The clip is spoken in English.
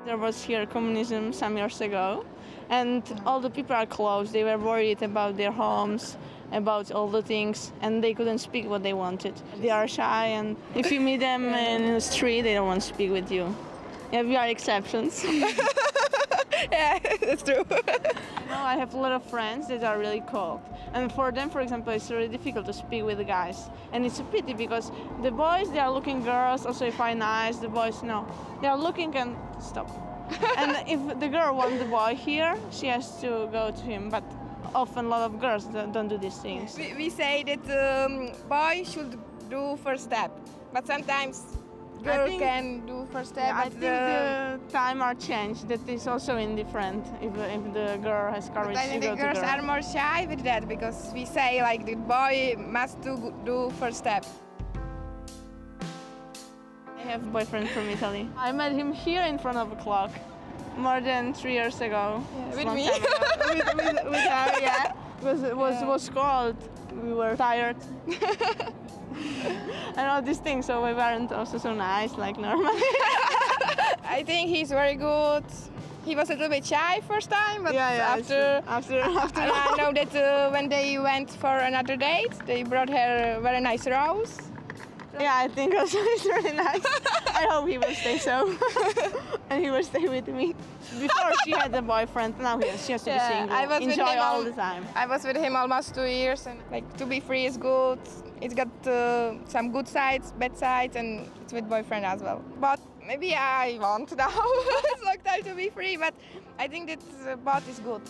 There was here communism some years ago, and all the people are closed. They were worried about their homes, about all the things, and they couldn't speak what they wanted. They are shy, and if you meet them in the street, they don't want to speak with you. Yeah, we are exceptions. Yeah, that's true. I have a lot of friends that are really cold, and for them, for example, it's really difficult to speak with the guys, and it's a pity because the boys, they are looking girls, also if I nice, the boys no, they are looking and stop. And if the girl wants the boy here, she has to go to him, but often a lot of girls don't do these things. We say that boy should do first step, but sometimes girl can do first step. Yeah, I think the time are changed. That is also indifferent if the girl has courage but I think to go the girls to girl. are more shy with that because we say like the boy must do first step. I have a boyfriend from Italy. I met him here in front of a clock more than 3 years ago. Yeah, It's with long me? time ago. with her, yeah. It was cold. We were tired. And all these things, so we weren't also so nice like normally. I think he's very good. He was a little bit shy first time, but after I know that when they went for another date, they brought her a very nice rose. Yeah, I think also it's really nice. I hope he will stay so. And he will stay with me. Before she had a boyfriend, now she has to be single. I was Enjoy with him all the time. I was with him almost 2 years, and like to be free is good. It's got some good sides, bad sides, and it's with boyfriend as well. But maybe I want now. It's long time to be free, but I think that both is good.